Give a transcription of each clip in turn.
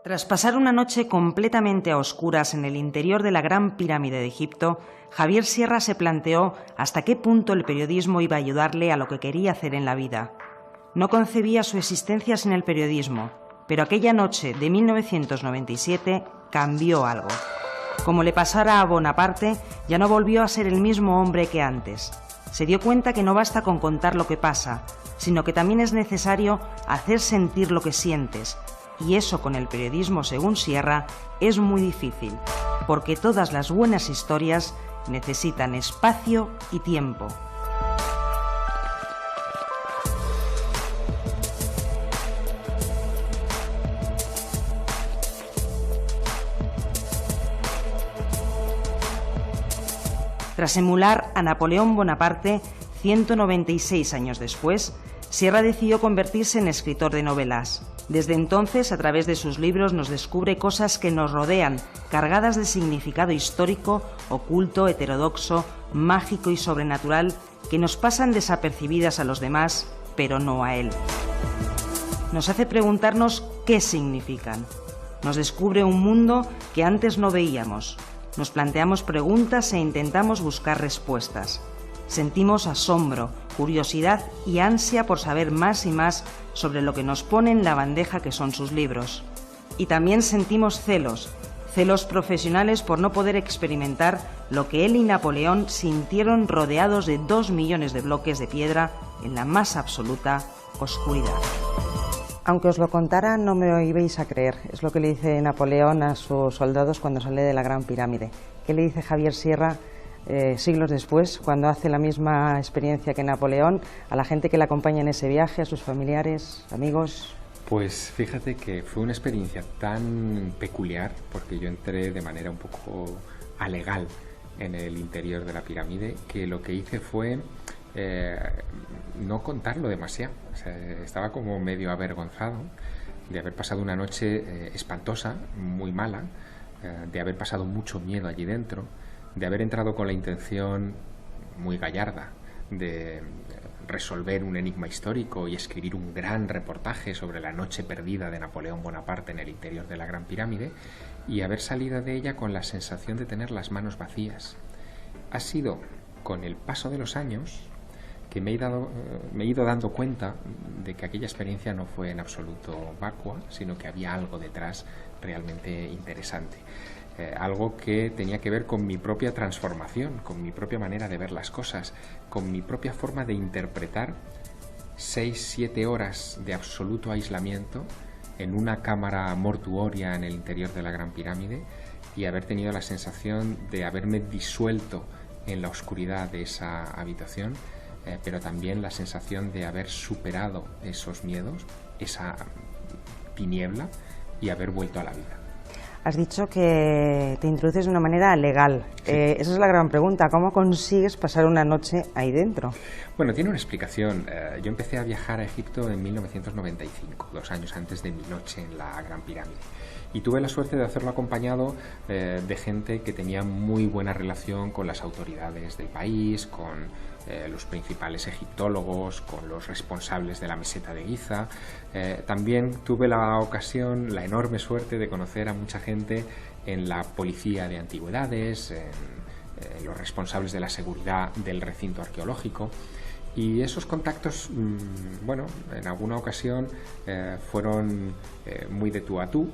Tras pasar una noche completamente a oscuras en el interior de la Gran Pirámide de Egipto, Javier Sierra se planteó hasta qué punto el periodismo iba a ayudarle a lo que quería hacer en la vida. No concebía su existencia sin el periodismo, pero aquella noche de 1997 cambió algo. Como le pasara a Bonaparte, ya no volvió a ser el mismo hombre que antes. Se dio cuenta que no basta con contar lo que pasa, sino que también es necesario hacer sentir lo que sientes. Y eso con el periodismo, según Sierra, es muy difícil, porque todas las buenas historias necesitan espacio y tiempo. Tras emular a Napoleón Bonaparte, 196 años después, Sierra decidió convertirse en escritor de novelas. Desde entonces, a través de sus libros, nos descubre cosas que nos rodean, cargadas de significado histórico, oculto, heterodoxo, mágico y sobrenatural, que nos pasan desapercibidas a los demás, pero no a él. Nos hace preguntarnos qué significan. Nos descubre un mundo que antes no veíamos. Nos planteamos preguntas e intentamos buscar respuestas. Sentimos asombro, curiosidad y ansia por saber más y más sobre lo que nos pone en la bandeja que son sus libros. Y también sentimos celos profesionales por no poder experimentar lo que él y Napoleón sintieron rodeados de 2 millones de bloques de piedra en la más absoluta oscuridad. Aunque os lo contara, no me ibais a creer. Es lo que le dice Napoleón a sus soldados cuando sale de la Gran Pirámide. ¿Qué le dice Javier Sierra siglos después, cuando hace la misma experiencia que Napoleón, a la gente que le acompaña en ese viaje, a sus familiares, amigos? Pues fíjate que fue una experiencia tan peculiar, porque yo entré de manera un poco alegal en el interior de la pirámide, que lo que hice fue no contarlo demasiado. O sea, estaba como medio avergonzado de haber pasado una noche espantosa, muy mala, de haber pasado mucho miedo allí dentro, de haber entrado con la intención muy gallarda de resolver un enigma histórico y escribir un gran reportaje sobre la noche perdida de Napoleón Bonaparte en el interior de la Gran Pirámide, y haber salido de ella con la sensación de tener las manos vacías. Ha sido con el paso de los años que me he ido dando cuenta de que aquella experiencia no fue en absoluto vacua, sino que había algo detrás realmente interesante. Algo que tenía que ver con mi propia transformación, con mi propia manera de ver las cosas, con mi propia forma de interpretar 6-7 horas de absoluto aislamiento en una cámara mortuoria en el interior de la Gran Pirámide, y haber tenido la sensación de haberme disuelto en la oscuridad de esa habitación, pero también la sensación de haber superado esos miedos, esa tiniebla, y haber vuelto a la vida. Has dicho que te introduces de una manera legal. Sí. Esa es la gran pregunta. ¿Cómo consigues pasar una noche ahí dentro? Bueno, tiene una explicación. Yo empecé a viajar a Egipto en 1995, 2 años antes de mi noche en la Gran Pirámide. Y tuve la suerte de hacerlo acompañado de gente que tenía muy buena relación con las autoridades del país, con los principales egiptólogos, con los responsables de la meseta de Giza. También tuve la ocasión, la enorme suerte de conocer a mucha gente en la policía de antigüedades, los responsables de la seguridad del recinto arqueológico. Y esos contactos, bueno, en alguna ocasión fueron muy de tú a tú,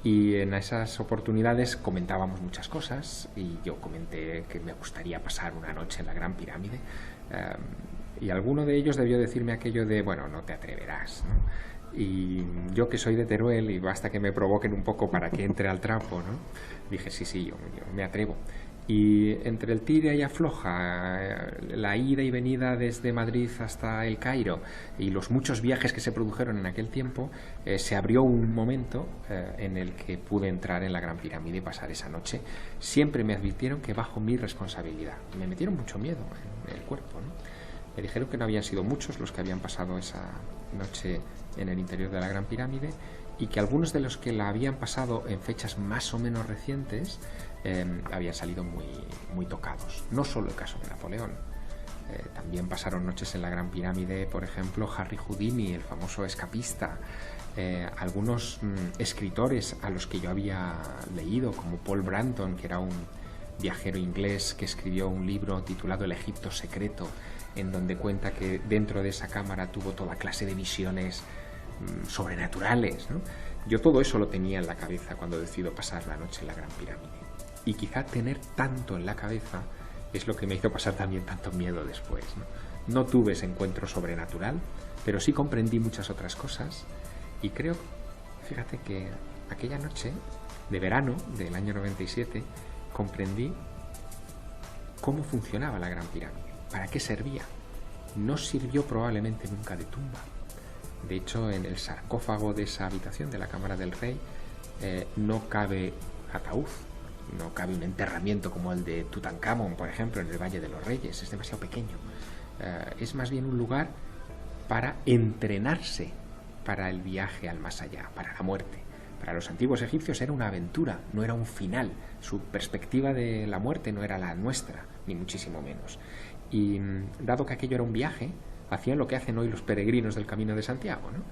y en esas oportunidades comentábamos muchas cosas, y yo comenté que me gustaría pasar una noche en la Gran Pirámide, y alguno de ellos debió decirme aquello de, bueno, no te atreverás, ¿no? Y yo, que soy de Teruel y basta que me provoquen un poco para que entre al trapo, ¿no? Dije, sí, yo me atrevo. Y entre el tira y afloja, la ida y venida desde Madrid hasta El Cairo y los muchos viajes que se produjeron en aquel tiempo, se abrió un momento en el que pude entrar en la Gran Pirámide y pasar esa noche. Siempre me advirtieron que bajo mi responsabilidad. Me metieron mucho miedo en el cuerpo, ¿no? Me dijeron que no habían sido muchos los que habían pasado esa noche en el interior de la Gran Pirámide, y que algunos de los que la habían pasado en fechas más o menos recientes habían salido muy tocados. No solo el caso de Napoleón. También pasaron noches en la Gran Pirámide, por ejemplo, Harry Houdini, el famoso escapista. Algunos escritores a los que yo había leído, como Paul Branton, que era un viajero inglés que escribió un libro titulado El Egipto secreto, en donde cuenta que dentro de esa cámara tuvo toda clase de visiones sobrenaturales, ¿no? Yo todo eso lo tenía en la cabeza cuando decido pasar la noche en la Gran Pirámide. Y quizá tener tanto en la cabeza es lo que me hizo pasar también tanto miedo después, ¿no? No tuve ese encuentro sobrenatural, pero sí comprendí muchas otras cosas, y creo, fíjate, que aquella noche de verano del año 97 comprendí cómo funcionaba la Gran Pirámide, para qué servía. No sirvió probablemente nunca de tumba. De hecho, en el sarcófago de esa habitación de la Cámara del Rey no cabe ataúd, no cabe un enterramiento como el de Tutankamón, por ejemplo, en el Valle de los Reyes. Es demasiado pequeño. Es más bien un lugar para entrenarse para el viaje al más allá, para la muerte. Para los antiguos egipcios era una aventura, no era un final. Su perspectiva de la muerte no era la nuestra, ni muchísimo menos. Y dado que aquello era un viaje, hacían lo que hacen hoy los peregrinos del Camino de Santiago, ¿no?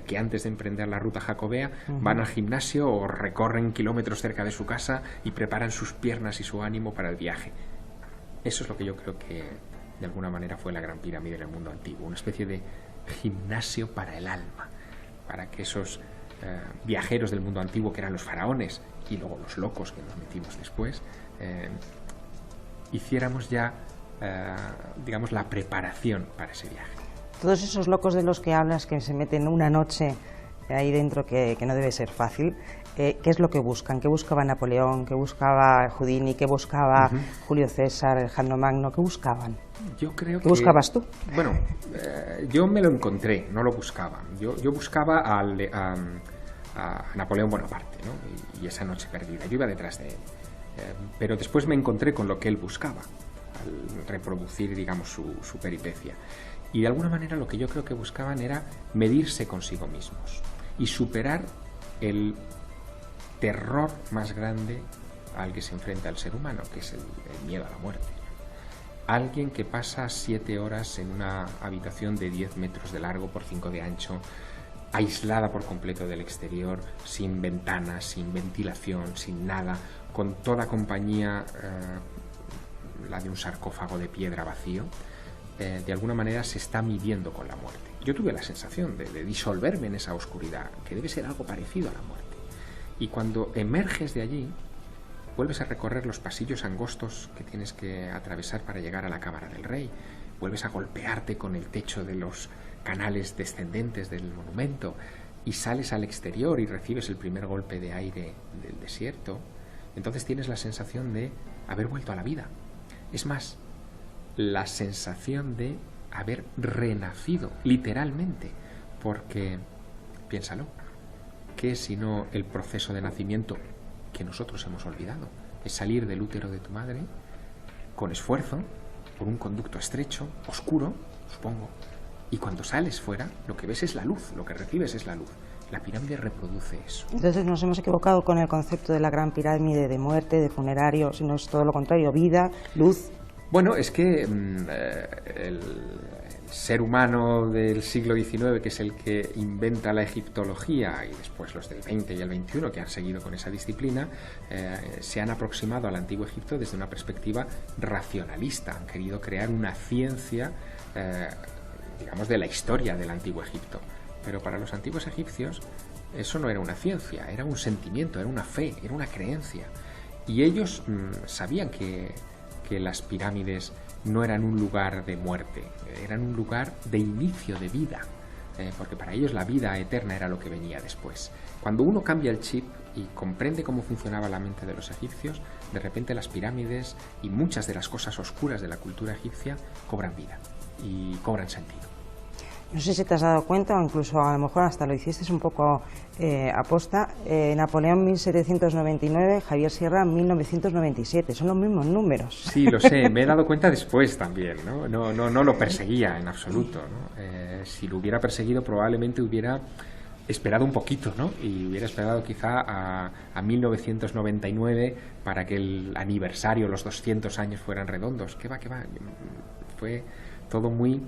Que antes de emprender la ruta jacobea van al gimnasio o recorren kilómetros cerca de su casa y preparan sus piernas y su ánimo para el viaje. Eso es lo que yo creo que de alguna manera fue la Gran Pirámide en el mundo antiguo, una especie de gimnasio para el alma, para que esos viajeros del mundo antiguo, que eran los faraones y luego los locos que nos metimos después, hiciéramos ya digamos, la preparación para ese viaje. Todos esos locos de los que hablas, que se meten una noche ahí dentro, que no debe ser fácil, ¿qué es lo que buscan? ¿Qué buscaba Napoleón? ¿Qué buscaba Houdini? ¿Qué buscaba Julio César, Alejandro Magno? ¿Qué buscaban? Yo creo ¿Qué buscabas tú? Bueno, yo me lo encontré, no lo buscaba. Yo buscaba a Napoleón Bonaparte, ¿no? Y esa noche perdida. Yo iba detrás de él. Pero después me encontré con lo que él buscaba, al reproducir, digamos, su peripecia. Y de alguna manera lo que yo creo que buscaban era medirse consigo mismos y superar el terror más grande al que se enfrenta el ser humano, que es el miedo a la muerte. Alguien que pasa 7 horas en una habitación de 10 metros de largo por 5 de ancho, aislada por completo del exterior, sin ventanas, sin ventilación, sin nada, con toda compañía, la de un sarcófago de piedra vacío, de alguna manera se está midiendo con la muerte. Yo tuve la sensación de disolverme en esa oscuridad, que debe ser algo parecido a la muerte. Y cuando emerges de allí, vuelves a recorrer los pasillos angostos que tienes que atravesar para llegar a la Cámara del Rey, vuelves a golpearte con el techo de los canales descendentes del monumento y sales al exterior y recibes el primer golpe de aire del desierto. Entonces tienes la sensación de haber vuelto a la vida. Es más, la sensación de haber renacido, literalmente, porque, piénsalo, ¿qué es sino el proceso de nacimiento que nosotros hemos olvidado? Es salir del útero de tu madre con esfuerzo, por un conducto estrecho, oscuro, supongo, y cuando sales fuera, lo que ves es la luz, lo que recibes es la luz. La pirámide reproduce eso. Entonces nos hemos equivocado con el concepto de la Gran Pirámide de muerte, de funerario, sino es todo lo contrario, vida, luz. Bueno, es que ser humano del siglo XIX, que es el que inventa la egiptología, y después los del XX y el XXI, que han seguido con esa disciplina, se han aproximado al Antiguo Egipto desde una perspectiva racionalista. Han querido crear una ciencia, digamos, de la historia del Antiguo Egipto. Pero para los antiguos egipcios eso no era una ciencia, era un sentimiento, era una fe, era una creencia. Y ellos sabían que las pirámides no eran un lugar de muerte, eran un lugar de inicio de vida, porque para ellos la vida eterna era lo que venía después. Cuando uno cambia el chip y comprende cómo funcionaba la mente de los egipcios, de repente las pirámides y muchas de las cosas oscuras de la cultura egipcia cobran vida y cobran sentido. No sé si te has dado cuenta, o incluso a lo mejor hasta lo hiciste un poco aposta, Napoleón 1799, Javier Sierra 1997, son los mismos números. Sí, lo sé, me he dado cuenta después también, ¿no? No lo perseguía en absoluto, ¿no? Si lo hubiera perseguido probablemente hubiera esperado un poquito, ¿no? Y hubiera esperado quizá a 1999 para que el aniversario, los 200 años fueran redondos. ¿Qué va? Fue todo muy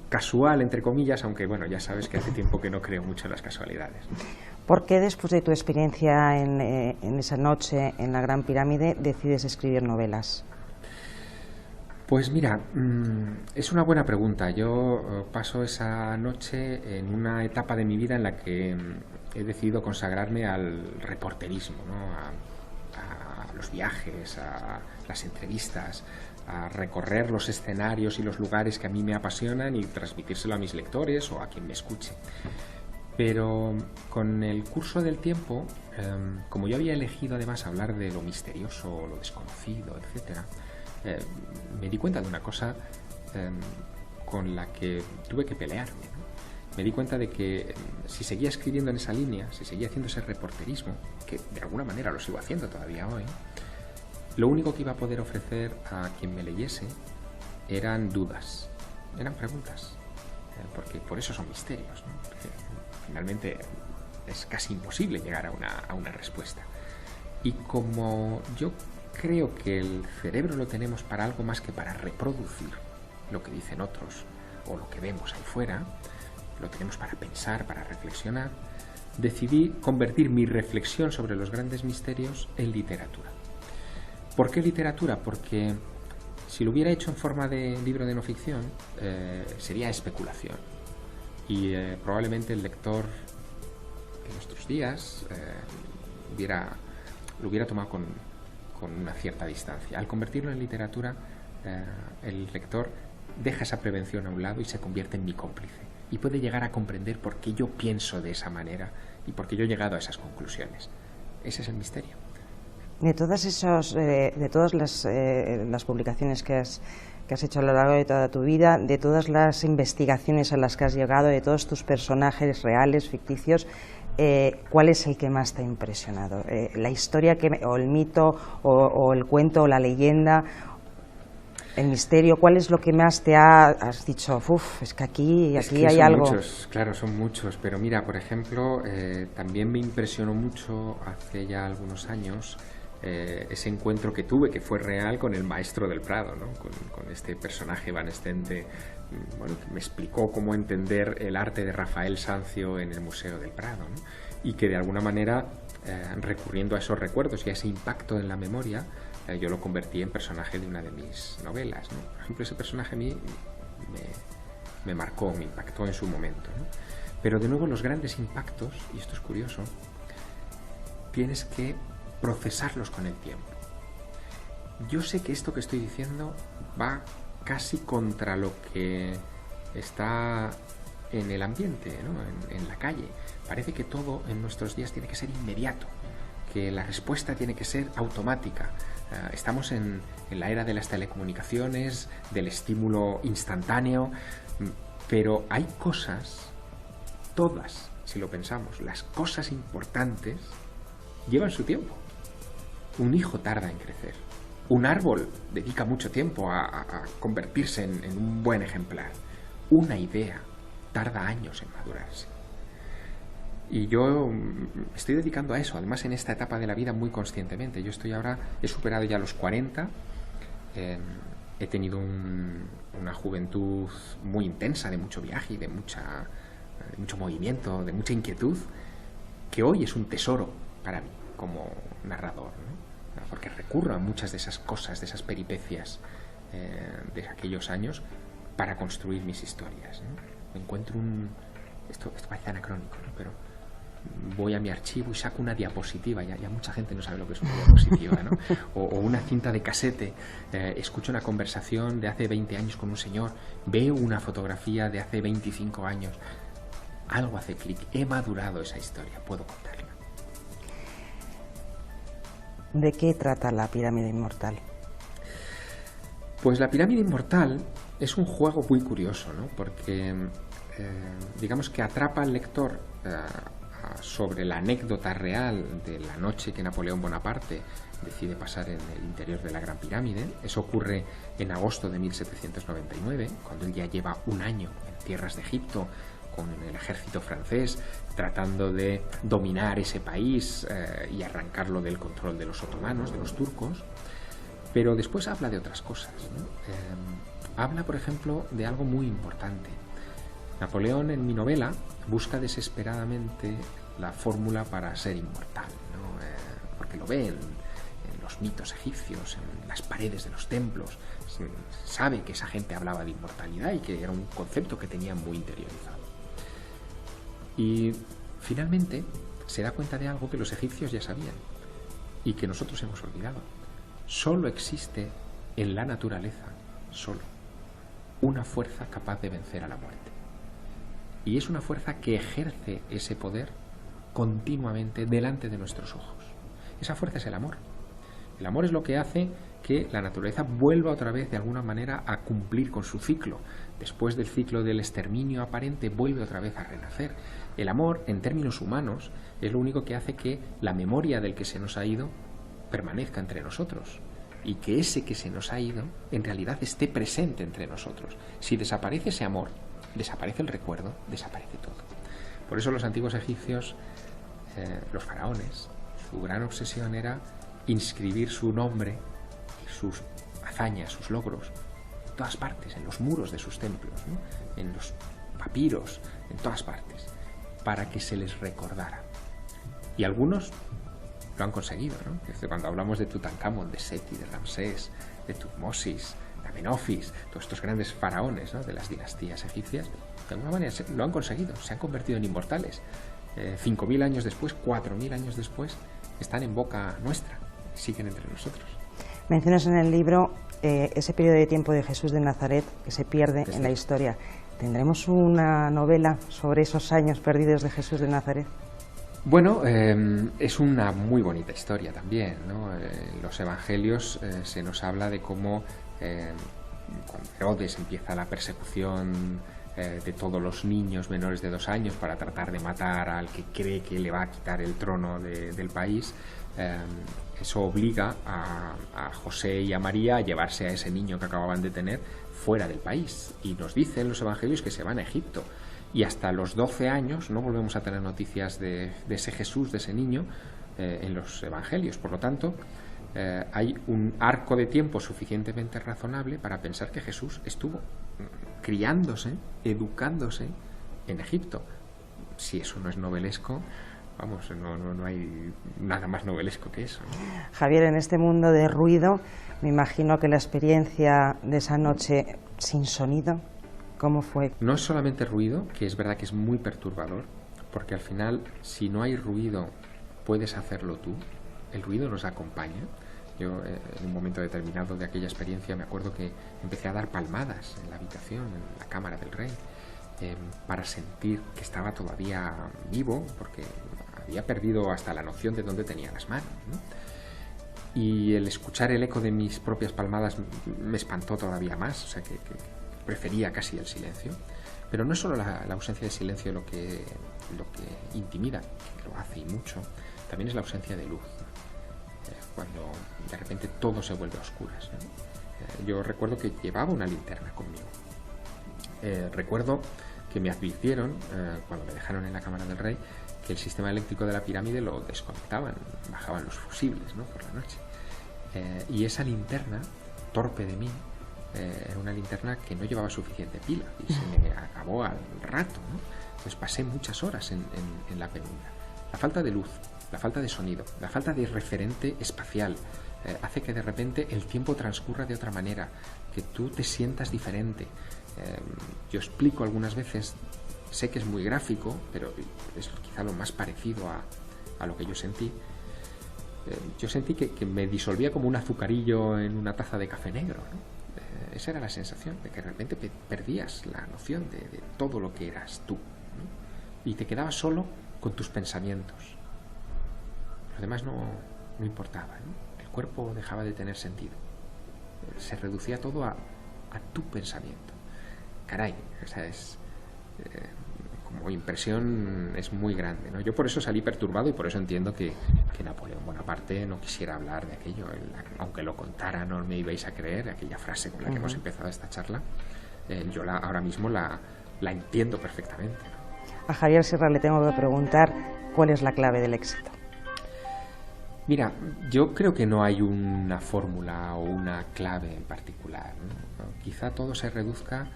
casual, entre comillas, aunque bueno, ya sabes que hace tiempo que no creo mucho en las casualidades. ¿Por qué después de tu experiencia en esa noche en la Gran Pirámide decides escribir novelas? Pues mira, es una buena pregunta. Yo paso esa noche en una etapa de mi vida en la que he decidido consagrarme al reporterismo, ¿no? a los viajes, a las entrevistas, a recorrer los escenarios y los lugares que a mí me apasionan y transmitírselo a mis lectores o a quien me escuche. Pero con el curso del tiempo, como yo había elegido además hablar de lo misterioso, lo desconocido, etcétera, me di cuenta de una cosa con la que tuve que pelearme, ¿no? Me di cuenta de que si seguía escribiendo en esa línea, si seguía haciendo ese reporterismo, que de alguna manera lo sigo haciendo todavía hoy, lo único que iba a poder ofrecer a quien me leyese eran dudas, eran preguntas, porque por eso son misterios, ¿no? Porque finalmente es casi imposible llegar a una respuesta. Y como yo creo que el cerebro lo tenemos para algo más que para reproducir lo que dicen otros o lo que vemos ahí fuera, lo tenemos para pensar, para reflexionar, decidí convertir mi reflexión sobre los grandes misterios en literatura. ¿Por qué literatura? Porque si lo hubiera hecho en forma de libro de no ficción, sería especulación. Y probablemente el lector en nuestros días lo hubiera tomado con una cierta distancia. Al convertirlo en literatura, el lector deja esa prevención a un lado y se convierte en mi cómplice. Y puede llegar a comprender por qué yo pienso de esa manera y por qué yo he llegado a esas conclusiones. Ese es el misterio. De todas las publicaciones que has hecho a lo largo de toda tu vida, de todas las investigaciones a las que has llegado, de todos tus personajes reales, ficticios, ¿cuál es el que más te ha impresionado? ¿La historia o el mito o el cuento o la leyenda, el misterio? ¿Cuál es lo que más has dicho? Es que aquí hay algo. Muchos, claro, son muchos, pero mira, por ejemplo, también me impresionó mucho hace ya algunos años ese encuentro que tuve, que fue real, con el maestro del Prado, ¿no? Con este personaje evanescente, bueno, que me explicó cómo entender el arte de Rafael Sanzio en el Museo del Prado, ¿no? Y que de alguna manera, recurriendo a esos recuerdos y a ese impacto en la memoria, yo lo convertí en personaje de una de mis novelas, ¿no? Por ejemplo, ese personaje a mí me marcó, me impactó en su momento, ¿no? Pero de nuevo los grandes impactos, y esto es curioso, tienes que procesarlos con el tiempo. Yo sé que esto que estoy diciendo va casi contra lo que está en el ambiente, ¿no? En la calle. Parece que todo en nuestros días tiene que ser inmediato, que la respuesta tiene que ser automática. Estamos en la era de las telecomunicaciones, del estímulo instantáneo, pero hay cosas, todas, si lo pensamos, las cosas importantes llevan su tiempo. Un hijo tarda en crecer. Un árbol dedica mucho tiempo a convertirse en un buen ejemplar. Una idea tarda años en madurarse. Y yo estoy dedicando a eso, además en esta etapa de la vida muy conscientemente. Yo estoy ahora, he superado ya los 40, he he tenido una juventud muy intensa, de mucho viaje y de mucho movimiento, de mucha inquietud, que hoy es un tesoro para mí como narrador, ¿no? Porque recurro a muchas de esas cosas, de esas peripecias de aquellos años para construir mis historias, ¿no? Encuentro esto parece anacrónico, ¿no? Pero voy a mi archivo y saco una diapositiva, ya mucha gente no sabe lo que es una diapositiva, ¿no? O una cinta de casete, escucho una conversación de hace 20 años con un señor, veo una fotografía de hace 25 años, algo hace clic, he madurado esa historia, puedo contarla. ¿De qué trata La pirámide inmortal? Pues La pirámide inmortal es un juego muy curioso, ¿no? Porque digamos que atrapa al lector sobre la anécdota real de la noche que Napoleón Bonaparte decide pasar en el interior de la Gran Pirámide. Eso ocurre en agosto de 1799, cuando él ya lleva un año en tierras de Egipto con el ejército francés, tratando de dominar ese país y arrancarlo del control de los otomanos, de los turcos. Pero después habla de otras cosas, ¿no? Habla, por ejemplo, de algo muy importante. Napoleón, en mi novela, busca desesperadamente la fórmula para ser inmortal, ¿no? Porque lo ve en los mitos egipcios, en las paredes de los templos. Sabe que esa gente hablaba de inmortalidad y que era un concepto que tenían muy interiorizado. Y finalmente se da cuenta de algo que los egipcios ya sabían y que nosotros hemos olvidado. Solo existe en la naturaleza, solo, una fuerza capaz de vencer a la muerte. Y es una fuerza que ejerce ese poder continuamente delante de nuestros ojos. Esa fuerza es el amor. El amor es lo que hace que la naturaleza vuelva otra vez de alguna manera a cumplir con su ciclo. Después del ciclo del exterminio aparente, vuelve otra vez a renacer. El amor, en términos humanos, es lo único que hace que la memoria del que se nos ha ido permanezca entre nosotros y que ese que se nos ha ido en realidad esté presente entre nosotros. Si desaparece ese amor, desaparece el recuerdo, desaparece todo. Por eso los antiguos egipcios, los faraones, su gran obsesión era inscribir su nombre y sus hazañas, sus logros, en todas partes, en los muros de sus templos, ¿no? En los papiros, en todas partes, para que se les recordara. Y algunos lo han conseguido, ¿no? Desde cuando hablamos de Tutankamón, de Seti, de Ramsés, de Tutmosis, de Amenofis, todos estos grandes faraones, ¿no? De las dinastías egipcias, de alguna manera lo han conseguido, se han convertido en inmortales. 5.000 años después, 4.000 años después, están en boca nuestra, siguen entre nosotros. Mencionas en el libro ese periodo de tiempo de Jesús de Nazaret que se pierde en la historia. ¿Tendremos una novela sobre esos años perdidos de Jesús de Nazaret? Bueno, es una muy bonita historia también, ¿no? En los evangelios se nos habla de cómo cuando Herodes empieza la persecución de todos los niños menores de 2 años para tratar de matar al que cree que le va a quitar el trono del país, eso obliga a José y a María a llevarse a ese niño que acababan de tener fuera del país. Y nos dicen los evangelios que se van a Egipto. Y hasta los 12 años no volvemos a tener noticias de ese Jesús, de ese niño, en los evangelios. Por lo tanto, hay un arco de tiempo suficientemente razonable para pensar que Jesús estuvo criándose, educándose en Egipto. Si eso no es novelesco, vamos, no hay nada más novelesco que eso, ¿no? Javier, en este mundo de ruido, me imagino que la experiencia de esa noche sin sonido, ¿cómo fue? No es solamente ruido, que es verdad que es muy perturbador, porque al final, si no hay ruido, puedes hacerlo tú. El ruido nos acompaña. Yo, en un momento determinado de aquella experiencia, me acuerdo que empecé a dar palmadas en la habitación, en la cámara del rey, para sentir que estaba todavía vivo, porque había perdido hasta la noción de dónde tenía las manos, ¿no? Y el escuchar el eco de mis propias palmadas me espantó todavía más, o sea que prefería casi el silencio. Pero no es solo la ausencia de silencio lo que intimida, que lo hace y mucho, también es la ausencia de luz. Cuando de repente todo se vuelve a oscuras, ¿no? Yo recuerdo que llevaba una linterna conmigo. Recuerdo que me advirtieron, cuando me dejaron en la cámara del rey, que el sistema eléctrico de la pirámide lo desconectaban, bajaban los fusibles, ¿no? Por la noche. Y esa linterna, torpe de mí, era una linterna que no llevaba suficiente pila y se me acabó al rato, ¿no? Pues pasé muchas horas en la penumbra. La falta de luz, la falta de sonido, la falta de referente espacial hace que de repente el tiempo transcurra de otra manera, que tú te sientas diferente. Yo explico algunas veces, sé que es muy gráfico, pero es quizá lo más parecido a lo que yo sentí. Yo sentí que me disolvía como un azucarillo en una taza de café negro, ¿no? Esa era la sensación, de que de repente perdías la noción de todo lo que eras tú, ¿no? Y te quedabas solo con tus pensamientos. Lo demás no importaba, ¿no? El cuerpo dejaba de tener sentido. Se reducía todo a tu pensamiento. Caray, o sea, como impresión es muy grande, ¿no? Yo por eso salí perturbado y por eso entiendo que Napoleón Bonaparte no quisiera hablar de aquello. Aunque lo contara, no me ibais a creer, aquella frase con la que hemos empezado esta charla. Yo ahora mismo la entiendo perfectamente, ¿no? A Javier Sierra le tengo que preguntar cuál es la clave del éxito. Mira, yo creo que no hay una fórmula o una clave en particular, ¿no? Quizá todo se reduzca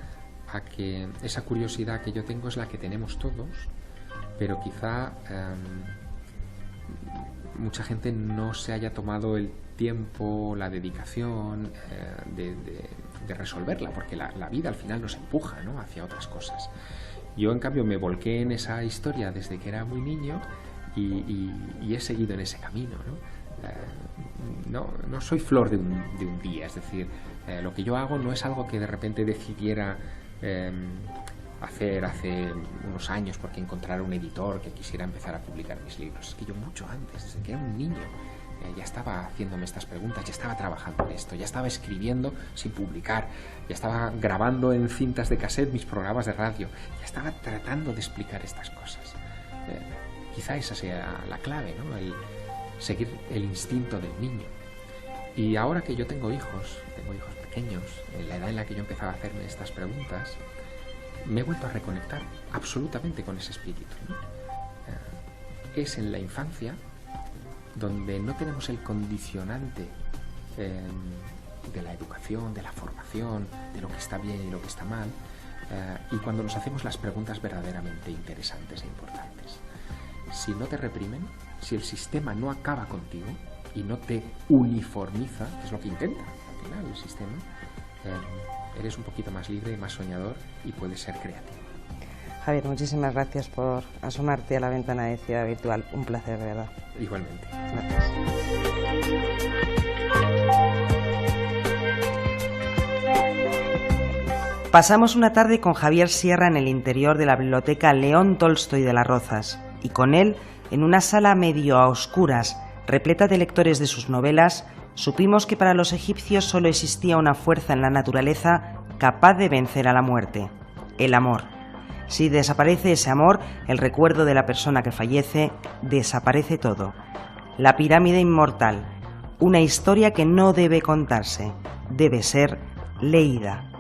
a que esa curiosidad que yo tengo es la que tenemos todos, pero quizá mucha gente no se haya tomado el tiempo, la dedicación de resolverla, porque la vida al final nos empuja, ¿no?, hacia otras cosas. Yo, en cambio, me volqué en esa historia desde que era muy niño y he seguido en ese camino, ¿no? No soy flor de un día, es decir, lo que yo hago no es algo que de repente decidiera hacer hace unos años porque encontrara un editor que quisiera empezar a publicar mis libros. Es que yo mucho antes, desde que era un niño, ya estaba haciéndome estas preguntas, ya estaba trabajando en esto, ya estaba escribiendo sin publicar, ya estaba grabando en cintas de cassette mis programas de radio, ya estaba tratando de explicar estas cosas. Quizá esa sea la clave, ¿no? El seguir el instinto del niño. Y ahora que yo tengo hijos pequeños, en la edad en la que yo empezaba a hacerme estas preguntas, me he vuelto a reconectar absolutamente con ese espíritu, ¿no? Es en la infancia donde no tenemos el condicionante de la educación, de la formación, de lo que está bien y lo que está mal, y cuando nos hacemos las preguntas verdaderamente interesantes e importantes. Si no te reprimen, si el sistema no acaba contigo y no te uniformiza, que es lo que intenta al final el sistema, eres un poquito más libre y más soñador y puedes ser creativo. Javier, muchísimas gracias por asomarte a la ventana de Ciudad Virtual. Un placer, de verdad. Igualmente. Gracias. Pasamos una tarde con Javier Sierra en el interior de la biblioteca León Tolstoy de Las Rozas y con él, en una sala medio a oscuras, repleta de lectores de sus novelas, supimos que para los egipcios solo existía una fuerza en la naturaleza capaz de vencer a la muerte: el amor. Si desaparece ese amor, el recuerdo de la persona que fallece, desaparece todo. La pirámide inmortal, una historia que no debe contarse, debe ser leída.